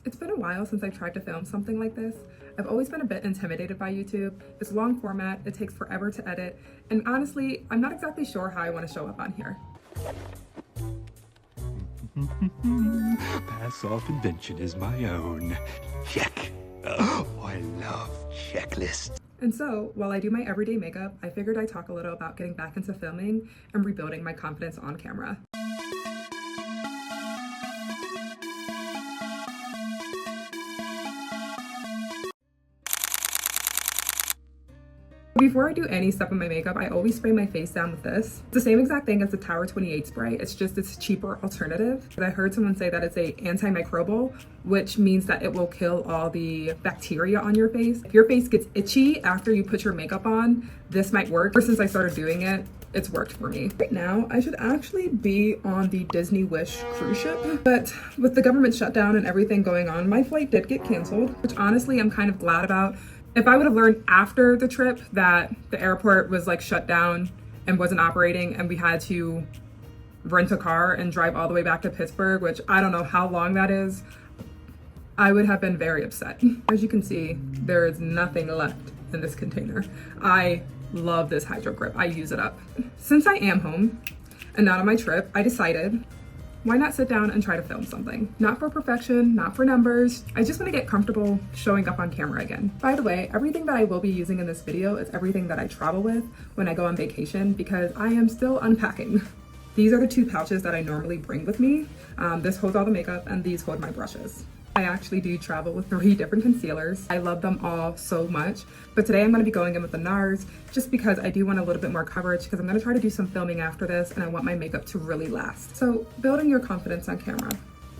It's been a while since I've tried to film something like this. I've always been a bit intimidated by YouTube. It's long format, it takes forever to edit, and honestly, I'm not exactly sure how I want to show up on here. Pass off invention is my own. Check. Oh, I love checklists. And so, while I do my everyday makeup, I figured I'd talk a little about getting back into filming and rebuilding my confidence on camera. Before I do any step in my makeup, I always spray my face down with this. It's the same exact thing as the Tower 28 spray. It's just this cheaper alternative. But I heard someone say that it's a antimicrobal, which means that it will kill all the bacteria on your face. If your face gets itchy after you put your makeup on, this might work. Ever since I started doing it, it's worked for me. Right now, I should actually be on the Disney Wish cruise ship, but with the government shutdown and everything going on, my flight did get canceled, which honestly I'm kind of glad about. If I would have learned after the trip that the airport was like shut down and wasn't operating and we had to rent a car and drive all the way back to Pittsburgh, which I don't know how long that is, I would have been very upset. As you can see, there is nothing left in this container. I love this Hydro Grip. I use it up. Since I am home and not on my trip, I decided, why not sit down and try to film something? Not for perfection, not for numbers. I just want to get comfortable showing up on camera again. By the way, everything that I will be using in this video is everything that I travel with when I go on vacation because I am still unpacking. These are the two pouches that I normally bring with me. This holds all the makeup and these hold my brushes. I actually do travel with 3 different concealers. I love them all so much, but today I'm going to be going in with the NARS just because I do want a little bit more coverage because I'm going to try to do some filming after this and I want my makeup to really last. So building your confidence on camera.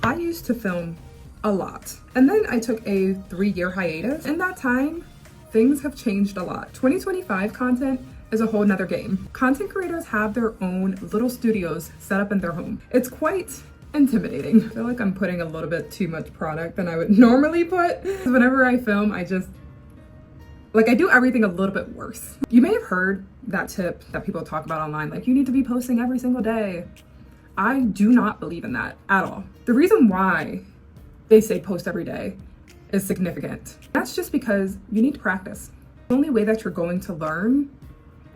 I used to film a lot and then I took a 3-year hiatus. In that time, things have changed a lot. 2025 content is a whole nother game. Content creators have their own little studios set up in their home. It's quite intimidating. I feel like I'm putting a little bit too much product than I would normally put. Whenever I film, I do everything a little bit worse. You may have heard that tip that people talk about online, like you need to be posting every single day. I do not believe in that at all. The reason why they say post every day is significant. That's just because you need to practice. The only way that you're going to learn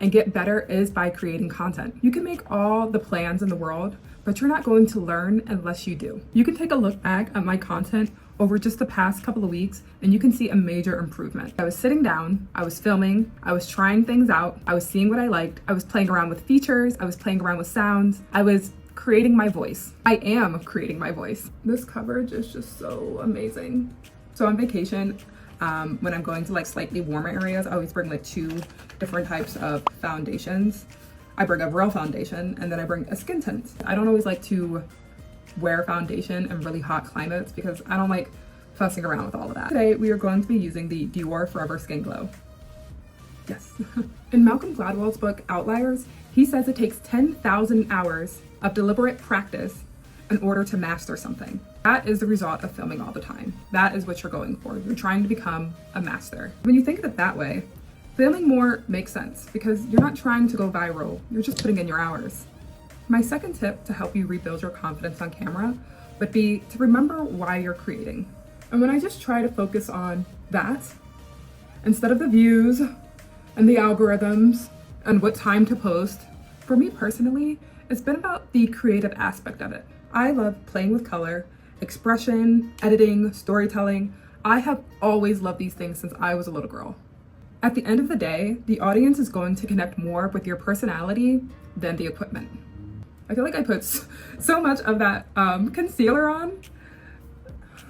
and get better is by creating content. You can make all the plans in the world, but you're not going to learn unless you do. You can take a look back at my content over just the past couple of weeks and you can see a major improvement. I was sitting down, I was filming, I was trying things out, I was seeing what I liked, I was playing around with features, I was playing around with sounds, I was creating my voice. I am creating my voice. This coverage is just so amazing. So on vacation, when I'm going to like slightly warmer areas, I always bring like 2 different types of foundations. I bring a real foundation and then I bring a skin tint. I don't always like to wear foundation in really hot climates because I don't like fussing around with all of that. Today we are going to be using the Dewey Forever Skin Glow. Yes. In Malcolm Gladwell's book Outliers, he says it takes 10,000 hours of deliberate practice in order to master something. That is the result of filming all the time. That is what you're going for. You're trying to become a master. When you think of it that way, filming more makes sense because you're not trying to go viral, you're just putting in your hours. My second tip to help you rebuild your confidence on camera would be to remember why you're creating. And when I just try to focus on that, instead of the views and the algorithms and what time to post, for me personally, it's been about the creative aspect of it. I love playing with color, expression, editing, storytelling. I have always loved these things since I was a little girl. At the end of the day, the audience is going to connect more with your personality than the equipment. I feel like I put so much of that concealer on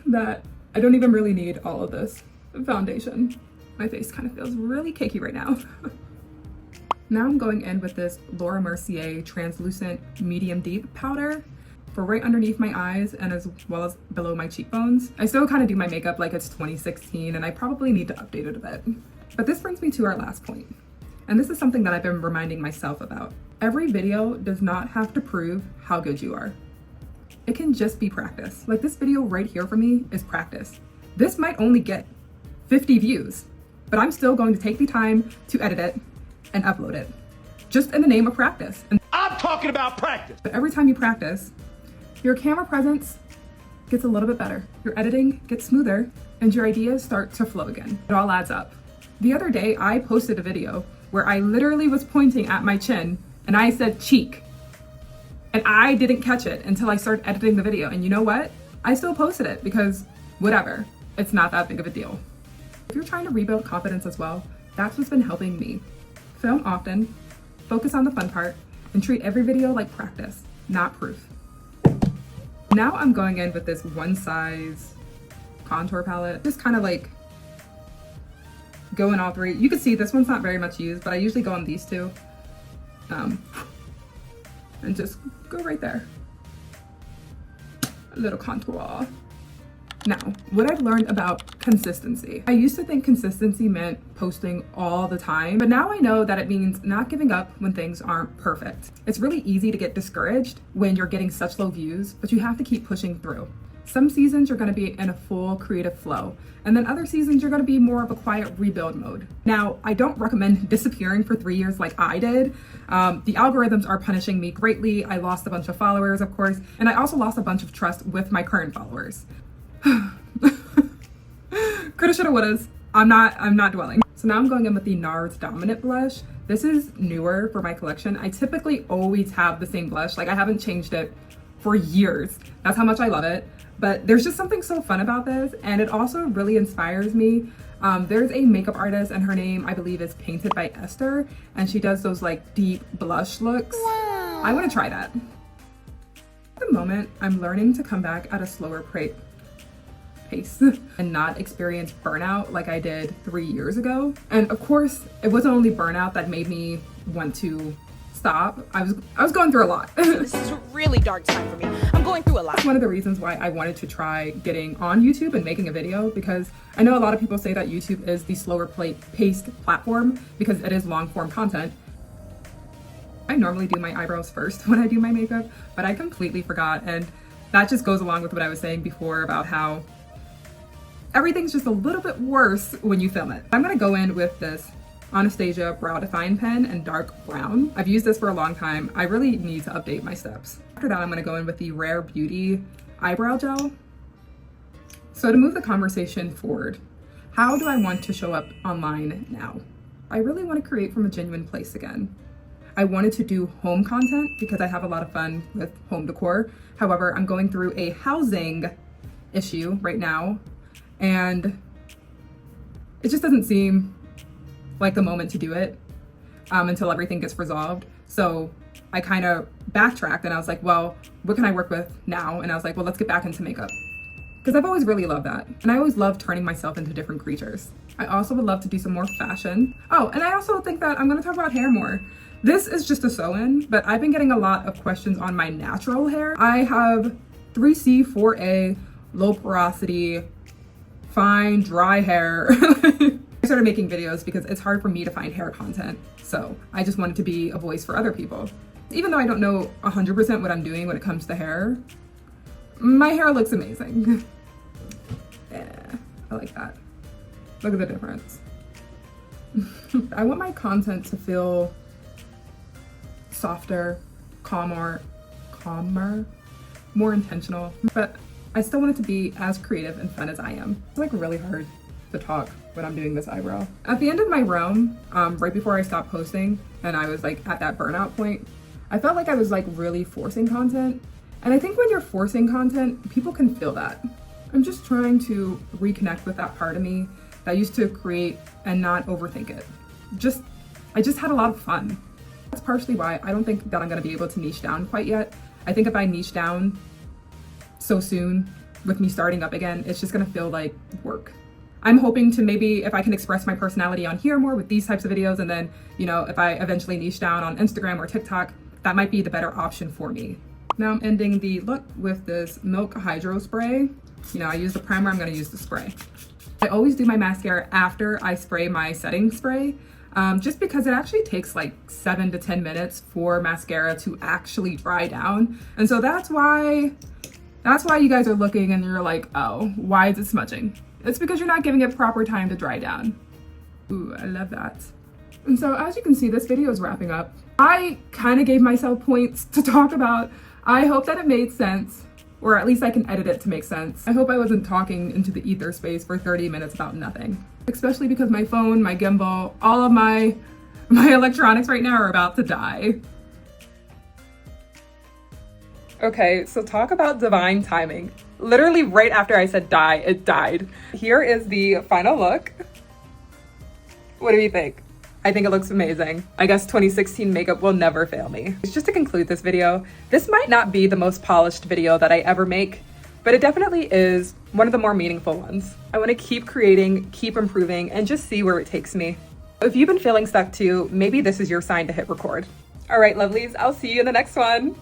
that I don't even really need all of this foundation. My face kind of feels really cakey right now. Now I'm going in with this Laura Mercier translucent medium deep powder for right underneath my eyes and as well as below my cheekbones. I still kind of do my makeup like it's 2016 and I probably need to update it a bit. But this brings me to our last point. And this is something that I've been reminding myself about. Every video does not have to prove how good you are. It can just be practice. Like this video right here for me is practice. This might only get 50 views, but I'm still going to take the time to edit it and upload it, just in the name of practice. And I'm talking about practice. but every time you practice, your camera presence gets a little bit better. Your editing gets smoother and your ideas start to flow again. It all adds up. The other day, I posted a video where I literally was pointing at my chin and I said cheek. And I didn't catch it until I started editing the video. And you know what? I still posted it because whatever, it's not that big of a deal. If you're trying to rebuild confidence as well, that's what's been helping me. Film often, focus on the fun part, and treat every video like practice, not proof. Now I'm going in with this one size contour palette, just kind of like go in all three. You can see this one's not very much used, but I usually go on these two. And just go right there. A little contour. Now, what I've learned about consistency. I used to think consistency meant posting all the time, but now I know that it means not giving up when things aren't perfect. It's really easy to get discouraged when you're getting such low views, but you have to keep pushing through. Some seasons you're gonna be in a full creative flow, and then other seasons you're gonna be more of a quiet rebuild mode. Now, I don't recommend disappearing for 3 years like I did. The algorithms are punishing me greatly. I lost a bunch of followers, of course, and I also lost a bunch of trust with my current followers. Coulda, shoulda, wouldas. I'm not dwelling. So now I'm going in with the NARS Dominant Blush. This is newer for my collection. I typically always have the same blush. Like I haven't changed it for years. That's how much I love it. But there's just something so fun about this, and it also really inspires me. There's a makeup artist, and her name, I believe, is Painted by Esther, and she does those like deep blush looks. Wow. I want to try that. At the moment, I'm learning to come back at a slower pace and not experience burnout like I did 3 years ago. And of course, it wasn't only burnout that made me want to stop. I was going through a lot. This is a really dark time for me. I'm going through a lot. One of the reasons why I wanted to try getting on YouTube and making a video, because I know a lot of people say that YouTube is the slower paced platform because it is long form content. I normally do my eyebrows first when I do my makeup, but I completely forgot, and that just goes along with what I was saying before about how everything's just a little bit worse when you film it. I'm gonna go in with this Anastasia Brow Define Pen in dark brown. I've used this for a long time. I really need to update my steps. After that, I'm gonna go in with the Rare Beauty Eyebrow Gel. So to move the conversation forward, how do I want to show up online now? I really want to create from a genuine place again. I wanted to do home content because I have a lot of fun with home decor. However, I'm going through a housing issue right now, and it just doesn't seem like the moment to do it until everything gets resolved. So I kind of backtracked and I was like, well, what can I work with now? And I was like, well, let's get back into makeup. Because I've always really loved that. And I always love turning myself into different creatures. I also would love to do some more fashion. Oh, and I also think that I'm gonna talk about hair more. This is just a sew-in, but I've been getting a lot of questions on my natural hair. I have 3C, 4A, low porosity, fine, dry hair. I started making videos because it's hard for me to find hair content. So I just wanted to be a voice for other people. Even though I don't know 100% what I'm doing when it comes to hair, my hair looks amazing. Yeah, I like that. Look at the difference. I want my content to feel softer, calmer, more intentional, but I still want it to be as creative and fun as I am. It's like really hard to talk when I'm doing this eyebrow. At the end of my roam, right before I stopped posting and I was like at that burnout point, I felt like I was like really forcing content. And I think when you're forcing content, people can feel that. I'm just trying to reconnect with that part of me that used to create and not overthink it. I just had a lot of fun. That's partially why I don't think that I'm gonna be able to niche down quite yet. I think if I niche down so soon with me starting up again, it's just gonna feel like work. I'm hoping to maybe, if I can express my personality on here more with these types of videos, and then, you know, if I eventually niche down on Instagram or TikTok, that might be the better option for me. Now I'm ending the look with this Milk Hydro Spray. You know, I use the primer, I'm gonna use the spray. I always do my mascara after I spray my setting spray, just because it actually takes like 7 to 10 minutes for mascara to actually dry down. And so that's why you guys are looking and you're like, oh, why is it smudging? It's because you're not giving it proper time to dry down. Ooh, I love that. And so as you can see, this video is wrapping up. I kind of gave myself points to talk about. I hope that it made sense. or at least I can edit it to make sense. I hope I wasn't talking into the ether space for 30 minutes about nothing. Especially because my phone, my gimbal, all of my electronics right now are about to die. Okay, so talk about divine timing. Literally right after I said die, it died. Here is the final look. What do you think? I think it looks amazing. I guess 2016 makeup will never fail me. Just to conclude this video, this might not be the most polished video that I ever make, but it definitely is one of the more meaningful ones. I want to keep creating, keep improving, and just see where it takes me. If you've been feeling stuck too, maybe this is your sign to hit record. All right, lovelies, I'll see you in the next one.